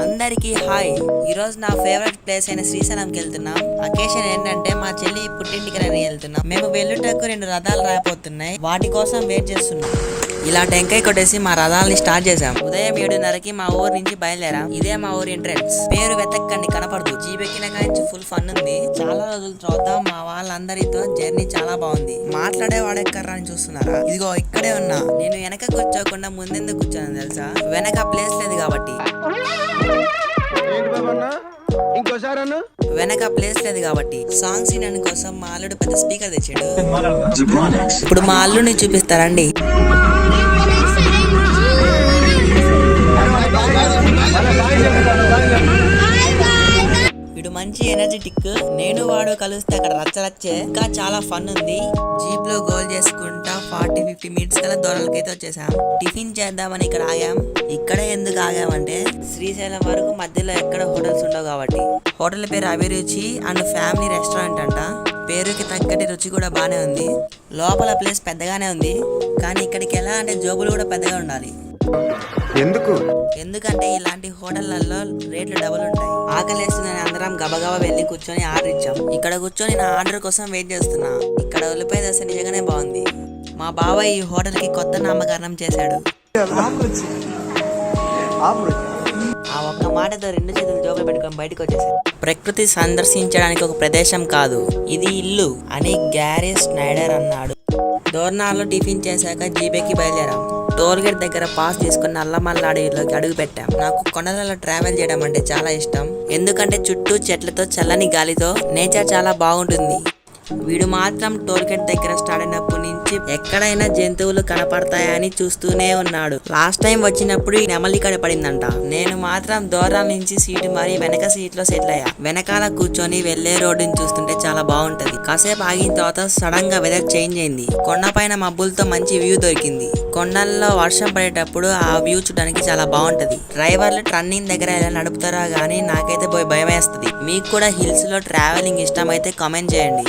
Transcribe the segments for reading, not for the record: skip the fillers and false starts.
అందరికీ హాయ్. ఈరోజు నా ఫేవరెట్ ప్లేస్ అయిన శ్రీశైలంకి వెళ్తున్నాం. అకేషన్ ఏంటంటే మా చెల్లి పుట్టింటికి వెళ్తున్నాం. మేము వెళ్ళుటకు 2 రథాలు రాబోతున్నాయి, వాటి కోసం వెయిట్ చేస్తున్నాం. ఇలా టెంకాయ కొట్టేసి మా రథాలని స్టార్ట్ చేసాం. ఉదయం 7:30కి మా ఊరు నుంచి బయలుదేరాం. ఇదే మా ఊరు ఎంట్రెన్స్. పేరు వెతక్కండి, కనపడదు. జీప్ ఎక్కిన కాంచి ఫుల్ ఫన్ ఉంది. చాలా రోజుల తర్వాత మా వాళ్ళందరితో జర్నీ చాలా బాగుంది. మాట్లాడే వాడెక్కర్రా అని చూస్తున్నారా? ఇదిగో ఇక్కడే ఉన్నా. నేను వెనక కూర్చోకుండా ముందెందుకు కూర్చోను తెలుసా? వెనక ప్లేస్ లేదు కాబట్టి. వెనక ప్లేస్ లేదు కాబట్టి సాంగ్స్ వినడం కోసం మా అల్లుడు పెద్ద స్పీకర్ తెచ్చాడు. ఇప్పుడు మా అల్లుడిని చూపిస్తారండి. వీడు మంచి ఎనర్జెటిక్. నేను వాడు కలిస్తే అక్కడ రచ్చరచ్చే. ఇంకా చాలా ఫన్ ఉంది. జీప్ లో గోల్ చేసుకుంటా 40-50 మినిట్స్ కల్లా దూరాలకైతే వచ్చేసాం. టిఫిన్ చేద్దామని ఇక్కడ ఆగాం. ఇక్కడే ఎందుకు ఆగామంటే శ్రీశైలం వరకు మధ్యలో ఎక్కడ హోటల్స్ ఉండవు కాబట్టి. హోటల్ పేరు అభిరుచి అండ్ ఫ్యామిలీ రెస్టారెంట్ అంట. పేరుకి తగ్గట్టు రుచి కూడా బానే ఉంది. లోపల ప్లేస్ పెద్దగానే ఉంది, కానీ ఇక్కడికి ఎలా అంటే జోబులు కూడా పెద్దగా ఉండాలి. ఎందుకంటే ఇలాంటి హోటళ్లలో రేట్లు డబుల్ ఉంటాయి. ఆకలేస్తుందని అందరం గబగబా వెళ్ళి కూర్చొని ఆర్డర్ ఇచ్చాం. ఇక్కడ కూర్చొని నా ఆర్డర్ కోసం వెయిట్ చేస్తున్నా. ఇక్కడ ఉల్లిపాయ దోశ నిజంగానే బాగుంది. మా బాబాయ్ ఈ హోటల్ కి కొత్త నామకరణం చేశాడు. ఆ ఒక్క మాటతో 2 చేతులు జోబులు పెట్టుకొని బయటకు వచ్చేసాడు. ప్రకృతి సందర్శించడానికి ఒక ప్రదేశం కాదు, ఇది ఇల్లు అని గ్యారీ స్నైడర్ అన్నాడు. దోర్నాల్లో టిఫిన్ చేశాక జీబేకి బయలుదేరాం. టోల్ గేట్ దగ్గర పాస్ తీసుకుని నల్లమల్ల అడవిలోకి అడుగు పెట్టాం. నాకు కొండలలో ట్రావెల్ చేయడం అంటే చాలా ఇష్టం. ఎందుకంటే చుట్టూ చెట్లతో చల్లని గాలితో నేచర్ చాలా బాగుంటుంది. వీడు మాత్రం టోల్ గేట్ దగ్గర స్టార్ట్ అయినప్పటి నుంచి ఎక్కడైనా జంతువులు కనపడతాయని చూస్తూనే ఉన్నాడు. లాస్ట్ టైం వచ్చినప్పుడు నెమలి కనపడిందంట. నేను మాత్రం దూరం నుంచి సీటు మారి వెనక సీట్ లో సెటిల్ అయ్యా. వెనకాల కూర్చొని వెళ్లే రోడ్డుని చూస్తుంటే చాలా బాగుంటది. కాసేపు ఆగిన తర్వాత సడన్ గా వెదర్ చేంజ్ అయింది. కొండపైన మబ్బులతో మంచి వ్యూ దొరికింది. కొండల్లో వర్షం పడేటప్పుడు ఆ వ్యూ చూడడానికి చాలా బాగుంటది. డ్రైవర్లు టర్నింగ్ దగ్గర ఎలా నడుపుతారా గానీ నాకైతే భయం వేస్తుంది. మీకు కూడా హిల్స్ లో ట్రావెలింగ్ ఇష్టం అయితే కామెంట్ చేయండి.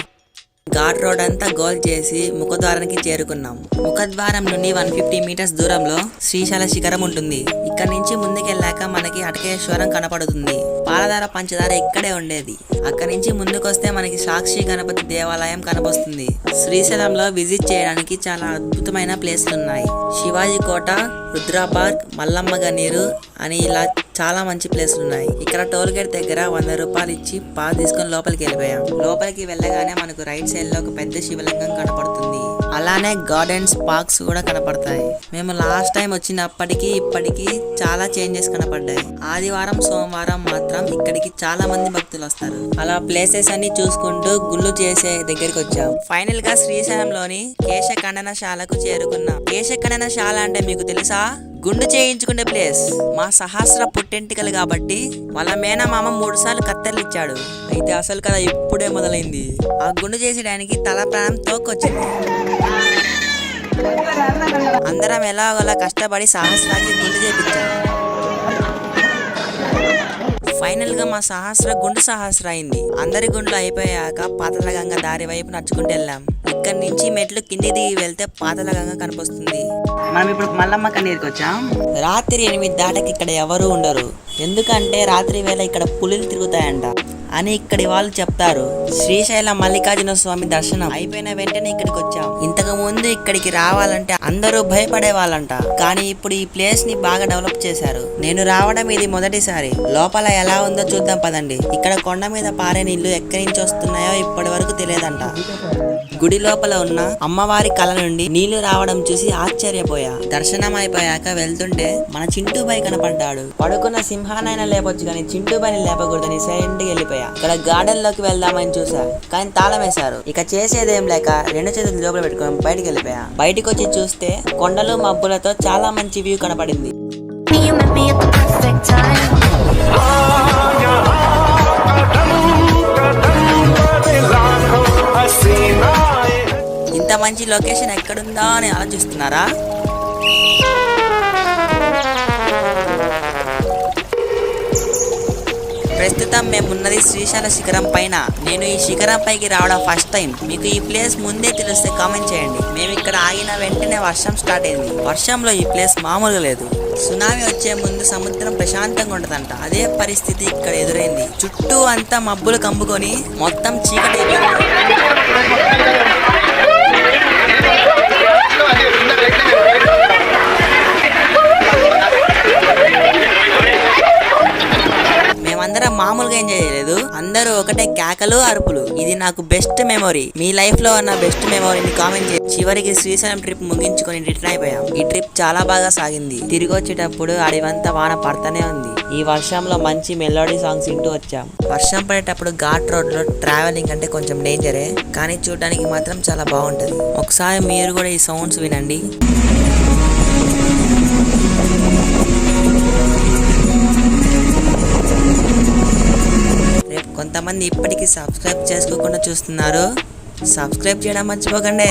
ఘాట్ రోడ్ అంతా గోల్ చేసి ముఖద్వారానికి చేరుకున్నాం. ముఖద్వారం నుండి 150 మీటర్స్ దూరంలో శ్రీశైల శిఖరం ఉంటుంది. ఇక్కడ నుంచి ముందుకెళ్ళాక మనకి అటకేశ్వరం కనపడుతుంది. పాలధార పంచదార ఇక్కడే ఉండేది. అక్కడి నుంచి ముందుకొస్తే మనకి సాక్షి గణపతి దేవాలయం కనపొస్తుంది. శ్రీశైలంలో విజిట్ చేయడానికి చాలా అద్భుతమైన ప్లేస్లు ఉన్నాయి. శివాజీ కోట, రుద్ర పార్క్, మల్లమ్మ గనీరు అని ఇలా చాలా మంచి ప్లేస్లు ఉన్నాయి. ఇక్కడ టోల్ గేట్ దగ్గర 100 రూపాయలు ఇచ్చి పాస్ తీసుకొని లోపలికి వెళ్ళిపోయాం. లోపలికి వెళ్ళగానే మనకు రైట్ సైడ్ లో ఒక పెద్ద శివలింగం కనపడుతుంది. అలానే గార్డెన్స్, పార్క్స్ కూడా కనపడతాయి. మేము లాస్ట్ టైం వచ్చినప్పటికీ ఇప్పటికీ చాలా చేంజెస్ కనపడ్డాయి. ఆదివారం, సోమవారం మాత్రం ఇక్కడికి చాలా మంది భక్తులు వస్తారు. అలా ప్లేసెస్ అన్ని చూసుకుంటూ గుళ్ళు చేసే దగ్గరికి వచ్చాం. ఫైనల్ గా శ్రీశైలంలోని కేశఖండనశాలకు చేరుకున్నాం. కేశఖండనశాల అంటే మీకు తెలుసా? గుండు చేయించుకునే ప్లేస్. మా సహస్ర పుట్టెంటికలు కాబట్టి వాళ్ళ మేనమామ 3 సార్లు కత్తెర్లు ఇచ్చాడు. అయితే అసలు కథ ఇప్పుడే మొదలైంది. ఆ గుండు చేసేయడానికి తల ప్రాణం తోకొచ్చింది. అందరం ఎలాగోలా కష్టపడి సహస్రాకి గుండు చేపించాం. ఫైనల్ గా మా సహస్ర గుండు సహస్ర అయింది. అందరి గుండ్లు అయిపోయాక పాతాళగంగ దారి వైపు నడుచుకుంటూ వెళ్ళాం. ఇక్కడ నుంచి మెట్లు కింది దిగి వెళ్తే పాతాళగంగ కనిపిస్తుంది. మనం ఇప్పుడు మల్లమ్మ కన్నీరుకి వచ్చాం. రాత్రి 8 దాటకి ఇక్కడ ఎవరు ఉండరు. ఎందుకంటే రాత్రి వేళ ఇక్కడ పులులు తిరుగుతాయంట అని ఇక్కడి వాళ్ళు చెప్తారు. శ్రీశైలం మల్లికార్జున స్వామి దర్శనం అయిపోయిన వెంటనే ఇక్కడికి వచ్చాం. ఇంతకు ముందు ఇక్కడికి రావాలంటే అందరూ భయపడే వాళ్ళంట, కానీ ఇప్పుడు ఈ ప్లేస్ ని బాగా డెవలప్ చేశారు. నేను రావడం ఇది మొదటిసారి. లోపల ఎలా ఉందో చూద్దాం పదండి. ఇక్కడ కొండ మీద పారే నీళ్లు ఎక్కడి నుంచి వస్తున్నాయో ఇప్పటి వరకు తెలియదంట. గుడి లోపల ఉన్న అమ్మవారి కళ నుండి నీళ్లు రావడం చూసి ఆశ్చర్యపోయా. దర్శనం అయిపోయాక వెళ్తుంటే మన చింటూబాయ్ కనపడ్డాడు. పడుకున్న సింహానైనా లేపొచ్చు కానీ చింటూబాయిని లేపకూడదని సైలెంట్ గా వెళ్ళిపోయా. ఇక్కడ గార్డెన్ లోకి వెళ్దామని చూసా, కానీ తాళం వేశారు. ఇక చేసేదేం లేక 2 చేతులు లోపల పెట్టుకొని బయటికి వెళ్ళిపోయా. బయటికి వచ్చి చూస్తే కొండలు మబ్బులతో చాలా మంచి వ్యూ కనపడింది. ఇంత మంచి లొకేషన్ ఎక్కడుందా అని ఆలోచిస్తున్నారా? ప్రస్తుతం మేమున్నది శ్రీశైల శిఖరం పైన. నేను ఈ శిఖరం పైకి రావడం ఫస్ట్ టైం. మీకు ఈ ప్లేస్ ముందే తెలిస్తే కామెంట్ చేయండి. మేము ఇక్కడ ఆగిన వెంటనే వర్షం స్టార్ట్ అయింది. వర్షంలో ఈ ప్లేస్ మామూలుగా లేదు. సునామీ వచ్చే ముందు సముద్రం ప్రశాంతంగా ఉంటదంట. అదే పరిస్థితి ఇక్కడ ఎదురైంది. చుట్టూ అంతా మబ్బులు కమ్ముకొని మొత్తం చీకటి అయిపోయింది. మేమందరం మామూలుగా ఎంజాయ్ చేయలేదు, అందరూ ఒకటే కేకలు అరుపులు. ఇది నాకు బెస్ట్ మెమొరీ. మీ లైఫ్ లో ఉన్న బెస్ట్ మెమొరీని కామెంట్ చేసి. చివరికి శ్రీశైలం ట్రిప్ ముగించుకొని రిటర్న్ అయిపోయాం. ఈ ట్రిప్ చాలా బాగా సాగింది. తిరిగి వచ్చేటప్పుడు అడివంతా వాన పడతానే ఉంది. ఈ వర్షంలో మంచి మెలోడీ సాంగ్స్ వింటూ వచ్చాం. వర్షం పడేటప్పుడు ఘాట్ రోడ్ లో ట్రావెలింగ్ అంటే కొంచెం డేంజరే, కానీ చూడడానికి మాత్రం చాలా బాగుంటది. ఒకసారి మీరు కూడా ఈ సౌండ్స్ వినండి. కొంతమంది ఇప్పటికీ సబ్స్క్రైబ్ చేసుకోకుండా చూస్తున్నారు. సబ్స్క్రైబ్ చేయడం మర్చిపోకండి.